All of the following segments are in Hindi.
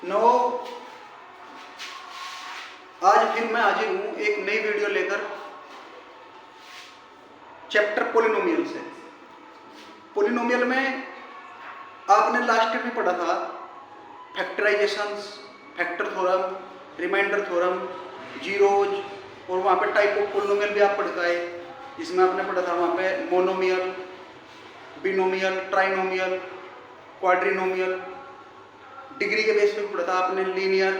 नो आज फिर मैं हाजिर हूँ एक नई वीडियो लेकर चैप्टर पोलिनोमियल से। पोलिनोमियल में आपने लास्ट में पढ़ा था factorisations, factor theorem, remainder theorem, zeros, और वहाँ पे टाइप ऑफ पोलिनोमियल भी आप पढ़ गए, जिसमें आपने पढ़ा था वहाँ पे मोनोमियल, बिनोमियल, ट्राइनोमियल, क्वाड्रिनोमियल। डिग्री के बेस पे पढ़ा था आपने लीनियर,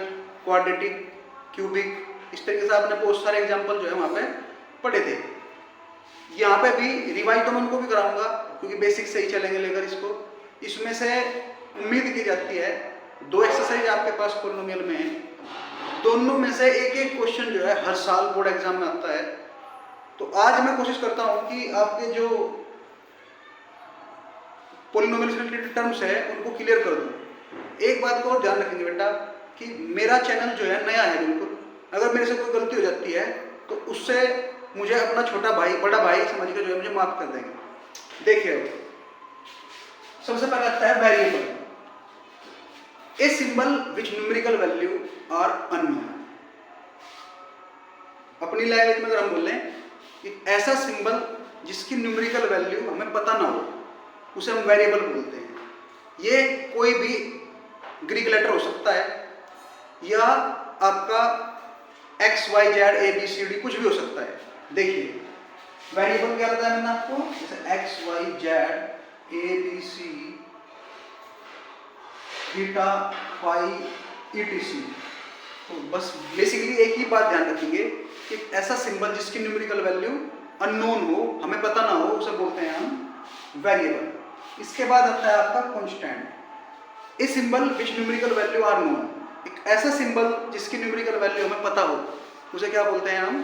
क्वाड्रेटिक, क्यूबिक। इस तरीके से आपने बहुत सारे एग्जाम्पल जो है वहाँ पे पढ़े थे। यहाँ पे भी रिवाइज तो मैं उनको भी कराऊंगा क्योंकि बेसिक से ही चलेंगे लेकर इसको। इसमें से उम्मीद की जाती है 2 एक्सरसाइज आपके पास पोलिनोमियल में है, दोनों में से एक एक क्वेश्चन जो है हर साल बोर्ड एग्जाम में आता है। तो आज मैं कोशिश करता हूँ कि आपके जो पोलिनोमियल से रिलेटेड टर्म्स है उनको क्लियर कर दूँ। एक बात को और ध्यान रखेंगे बेटा कि मेरा चैनल जो है नया है बिल्कुल, अगर मेरे से कोई गलती हो जाती है तो उससे मुझे अपना छोटा भाई बड़ा भाई समझ के जो है मुझे माफ कर देंगे। देखिए सबसे पहले आता है variable, a symbol which numerical value are unknown. अपनी लैंग्वेज में अगर हम बोलें कि ऐसा सिंबल जिसकी न्यूमेरिकल वैल्यू हमें पता ना हो उसे हम वेरिएबल बोलते हैं। ये कोई भी ग्रीक लेटर हो सकता है या आपका X Y Z A B C D कुछ भी हो सकता है। देखिए वेरिएबल क्या बताया मैंने आपको, जैसे X Y Z A B C theta phi etc. तो बस बेसिकली एक ही बात ध्यान रखेंगे कि ऐसा सिंबल जिसकी न्यूमेरिकल वैल्यू अननोन हो, हमें पता ना हो, उसे बोलते हैं हम वेरिएबल। इसके बाद आता है आपका constant, a symbol which numerical value are known. एक ऐसा सिंबल जिसकी न्यूमेरिकल वैल्यू हमें पता हो उसे क्या बोलते हैं हम,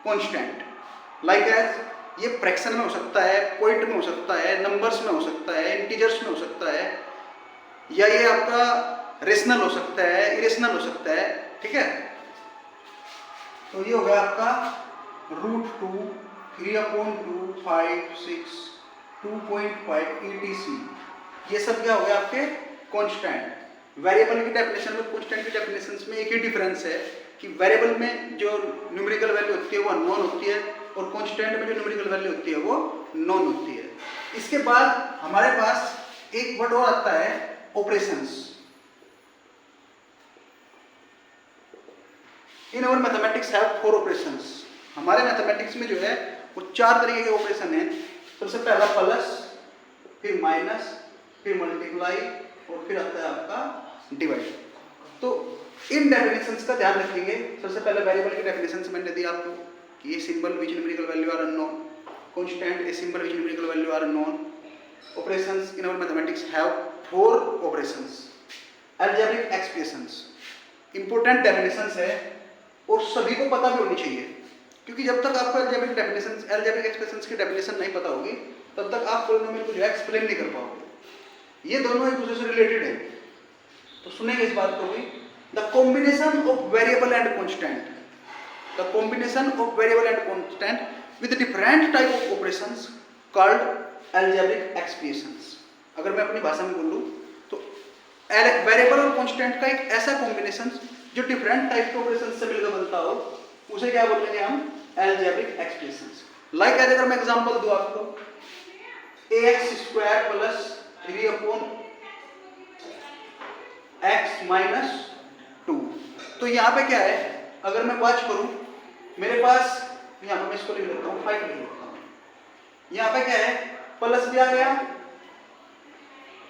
कांस्टेंट। लाइक एज ये फ्रैक्शन में हो सकता है, पॉइंट में हो सकता है, नंबर्स में हो सकता है, इंटीजर्स में हो सकता है, या ये आपका रेशनल हो सकता है, इरेशनल हो सकता है। ठीक है, तो ये हो गया आपका √2, 3/2, 5, 6, 2.5 ETC। ये सब क्या हो गया आपके कांस्टेंट। वेरिएबल की डेफिनेशन में कांस्टेंट की डेफिनेशन में एक ही डिफरेंस है कि वेरिएबल में जो न्यूमेरिकल वैल्यू होती है वो अननोन होती है और कांस्टेंट में जो न्यूमेरिकल वैल्यू होती है वो नोन होती है। इसके बाद हमारे पास एक वर्ड और आता है operations. In our mathematics have 4 operations. हमारे मैथमेटिक्स में जो है वो 4 तरीके के ऑपरेशन है। सबसे पहला प्लस, फिर माइनस, फिर मल्टीप्लाई और फिर आता है आपका डिवाइड। तो इन डेफिनेशंस का ध्यान रखेंगे। सबसे पहले वेरिएबल की डेफिनेशंस मैंने दी आपको कि ये symbol which numerical value are unknown, constant a symbol which numerical value are unknown. Operations in our mathematics have 4 operations. Algebraic expressions important definitions है और सभी को पता भी होनी चाहिए, क्योंकि जब तक आपको अलजेब्रिक डेफिनेशंस, अलजेब्रिक एक्सप्रेशंस की डेफिनेशन नहीं पता होगी तब तक आप पॉलिनोमियल को जो है एक्सप्लेन नहीं कर पाओगे। ये दोनों एक दूसरे से रिलेटेड है, तो सुनेंगे इस बात को भी। The combination of variable and constant, the combination of variable and constant with different type of operations called algebraic expressions. अगर मैं अपनी भाषा में बोलूं तो वेरिएबल और कांस्टेंट का एक ऐसा कॉम्बिनेशन जो डिफरेंट टाइप के ऑपरेशंस से मिलकर बनता हो उसे क्या बोलेंगे हम, अलजेब्रिक एक्सप्रेशंस। लाइक अगर मैं एग्जांपल दूं आपको, ax² प्लस 3/x - 2। तो यहाँ पे क्या है, अगर मैं वॉच करूं मेरे पास यहाँ पे मैं इसको लिख लेता हूँ 5 लिख लेता हूँ। यहाँ पे क्या है, प्लस भी आ गया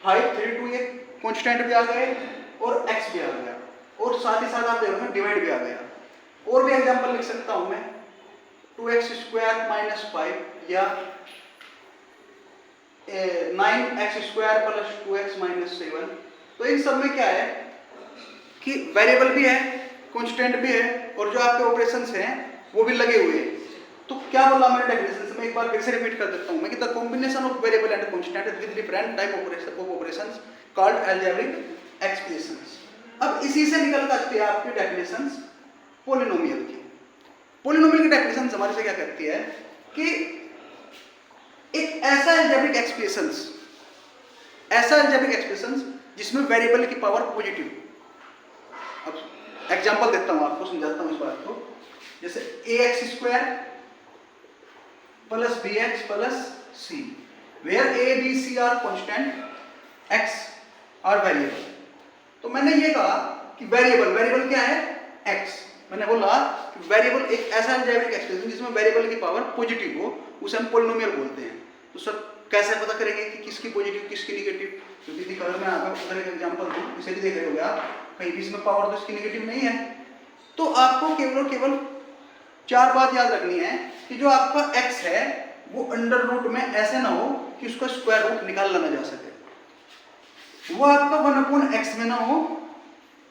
5, 3, 2 ये कांस्टेंट भी आ गए और x भी आ गया और साथ ही साथ आप देखोगे डिवाइड भी आ गया। और भी एग्जांपल लिख सकता हूं मैं 2x² - 5 या 9x² + 2x - 7। तो इन सब में क्या है कि वेरिएबल भी है, कांस्टेंट भी है और जो आपके ऑपरेशंस हैं वो भी लगे हुए हैं। तो क्या बोला मैंने डेफिनेशन में, एक बार फिर से रिपीट कर देता हूं मैं कि the combination of variable and constant with different type of operations called algebraic expressions. अब इसी से निकल कर आती है आपकी डेफिनेशंस पोलिनोमियल की। पोलिनोमियल की डेफिनेशंस हमारे से क्या कहती है कि एक ऐसा अलजेब्रिक एक्सप्रेशंस जिसकी जिसमें वेरिएबल की पावर पॉजिटिव। अब एग्जांपल देता हूं आपको, समझाता हूं इस बात को। जैसे ax² plus bx plus c, where a b c are constant, x are variable. तो मैंने ये कहा कि वेरिएबल क्या है, x। मैंने बोला कि वेरिएबल एक ऐसा अलजेब्रिक एक्सप्रेशन जिसमें वेरिएबल की पावर पॉजिटिव हो, उसे हम पॉलिनोमियल बोलते हैं। तो सर कैसे पता करेंगे कि किसकी पॉजिटिव किसकी निगेटिव? क्योंकि दिखा मैं आपको उधर एक एग्जांपल दूं, इसे भी देख रहे हो आप, कहीं भी इसमें पावर तो इसकी निगेटिव नहीं है। तो आपको केवल और केवल 4 बात याद रखनी है कि जो आपका x है वो अंडर रूट में ऐसे ना हो कि उसका स्क्वायर रूट निकाला ना जा सके। वो आपका 1/x में ना हो,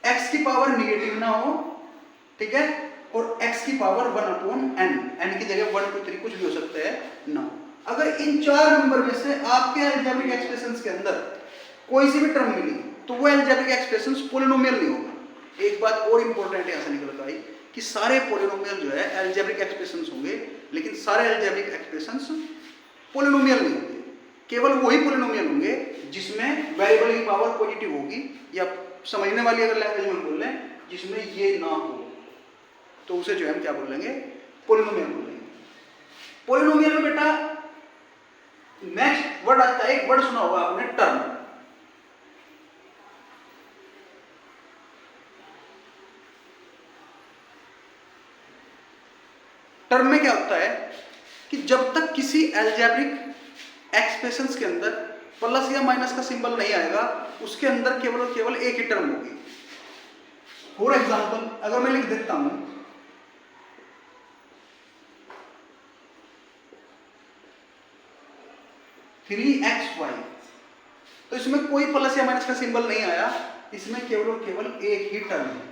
x की पावर निगेटिव ना हो, ठीक है, और x की पावर 1/n, n की जगह 1 2 3 कुछ भी हो सकता है ना हो। अगर इन 4 नंबर में से आपके अलजेब्रिक एक्सप्रेशंस के अंदर कोई सी भी टर्म मिली तो वो अलजेब्रिक एक्सप्रेशंस पॉलिनोमियल नहीं होगा। एक बात और इंपॉर्टेंट यहां से निकल कर आई कि सारे पॉलिनोमियल जो है अलजेब्रिक एक्सप्रेशंस होंगे, लेकिन सारे अलजेब्रिक एक्सप्रेशंस पॉलिनोमियल नहीं होंगे। केवल वही पॉलिनोमियल होंगे जिसमें वेरिएबल की पावर पॉजिटिव होगी, या समझने वाली अगर लैंग्वेज में बोल लें जिसमें ये ना हो, तो उसे जो है हम क्या बोलेंगे, पॉलिनोमियल बोलेंगे। पॉलिनोमियल में बेटा नेक्स्ट वर्ड आता है, एक वर्ड सुना होगा आपने, टर्म। टर्म में क्या होता है कि जब तक किसी अलजेब्रिक एक्सप्रेशंस के अंदर प्लस या माइनस का सिंबल नहीं आएगा, उसके अंदर केवल और केवल एक ही टर्म होगी। फॉर एग्जांपल अगर मैं लिख देता हूं 3xy, तो इसमें कोई प्लस या माइनस का सिंबल नहीं आया, इसमें केवल और केवल एक ही टर्म है।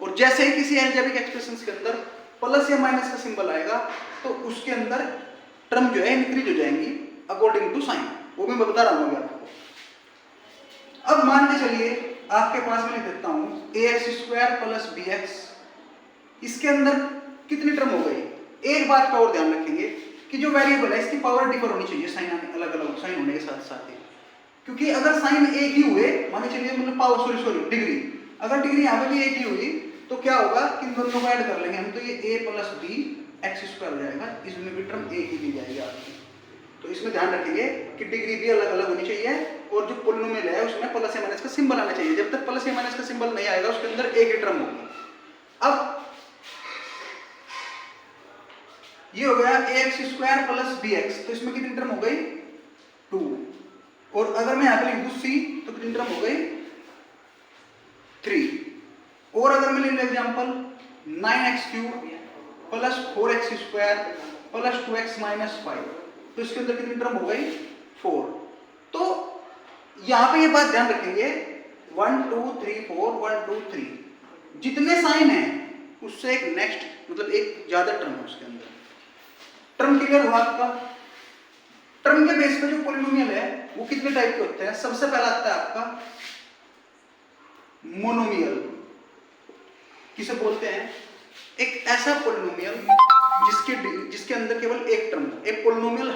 और जैसे ही किसी अलजेब्रिक एक्सप्रेशंस के अंदर प्लस या माइनस का सिंबल आएगा तो उसके अंदर टर्म जो है इंक्रीज हो जाएंगी अकॉर्डिंग टू साइन, वो भी मैं बता रहा हूं आपको। अब मान के चलिए आपके पास मैं लिख देता हूं ax² प्लस bx, इसके अंदर कितनी टर्म हो गई? एक बात का और ध्यान रखेंगे कि जो वेरिएबल है इसकी पावर डिफर होनी चाहिए साइन अलग अलग साइन होने के साथ साथ ही, क्योंकि अगर साइन एक ही हुए, मान चलिए मतलब पावर सॉरी डिग्री, अगर डिग्री यहाँ पे भी एक ही हुई तो क्या होगा कि इन दोनों को ऐड कर लेंगे हम, तो ये a प्लस b x² हो जाएगा, इसमें भी टर्म एक ही दी जाएगी आपकी। तो इसमें ध्यान रखेंगे कि डिग्री भी अलग अलग होनी चाहिए, और जो पॉलिनोमियल है उसमें प्लस या माइनस का सिंबल आना चाहिए। जब तक प्लस या माइनस का सिंबल नहीं आएगा उसके अंदर एक ही टर्म होगी। अब ये हो गया ax² प्लस bx, तो इसमें कितनी टर्म हो गई? 2। और अगर मैं यहां पे लिख दूं c, तो कितनी टर्म हो गई? 3। और अगर मैं लिख लूं example 9x³ plus 4x² plus 2x minus 5, तो इसके अंदर कितनी टर्म हो गई? 4। तो यहां पे ये बात ध्यान रखेंगे 1 2 3 4 1 2 3 जितने साइन है उससे एक नेक्स्ट मतलब एक ज्यादा टर्म है उसके अंदर। टर्म क्लियर हुआ आपका? टर्म के बेस पे जो पॉलिनोमियल है वो कितने टाइप के होते हैं? सबसे पहला आता है आपका मोनोमियल। किसे बोलते हैं? एक ऐसा पॉलिनोमियल जिसके अंदर केवल एक टर्म हो। एक polynomial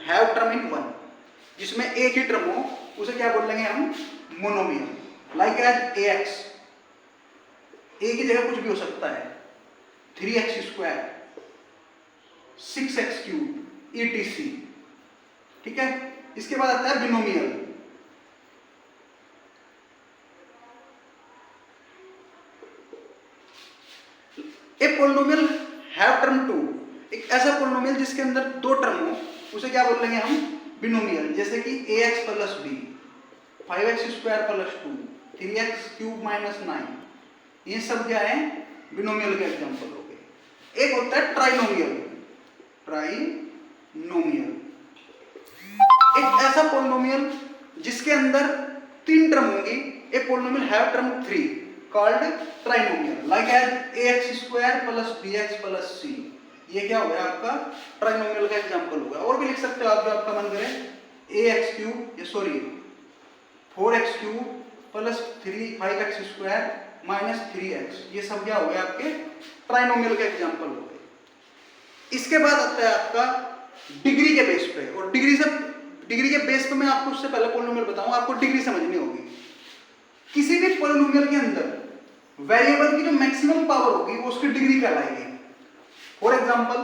have term in one, जिसमें एक ही टर्म हो, उसे क्या बोल लेंगे हम? Monomial. Like as ax, a की जगह कुछ भी हो सकता है, 3x², 6x³ etc, ठीक है। इसके बाद आता है binomial. A polynomial have term 2, एक ऐसा पॉलिनोमियल जिसके अंदर दो टर्म हो, उसे क्या बोल लेंगे हम? बिनोमियल। जैसे कि ax plus b, 5x² plus 2, 3x³ minus 9, ये सब क्या है? बिनोमियल के एग्जांपल हो गए। एक होता है ट्राइनोमियल। ट्राइनोमियल एक ऐसा पॉलिनोमियल जिसके अंदर 3 टर्म होंगी। A polynomial have term 3 called trinomial, like as ax² plus bx plus c। ये क्या हो गया आपका? ट्राइनोमियल का एग्जांपल होगा। और भी लिख सकते हो आप जो आपका मन करे, ax³ 4x³ plus 5x² minus 3x, ये सब क्या हो गया? आपके ट्राइनोमियल के एग्जांपल हो गए। इसके बाद आता है आपका डिग्री के बेस पे, और डिग्री से डिग्री के बेस पे मैं आपको उससे पहले पॉलिनोमियल बताऊंगा, आपको डिग्री समझनी होगी। किसी भी पॉलिनोमियल के अंदर वेरिएबल की जो मैक्सिमम पावर होगी वो उसकी डिग्री कहलाएगी। For example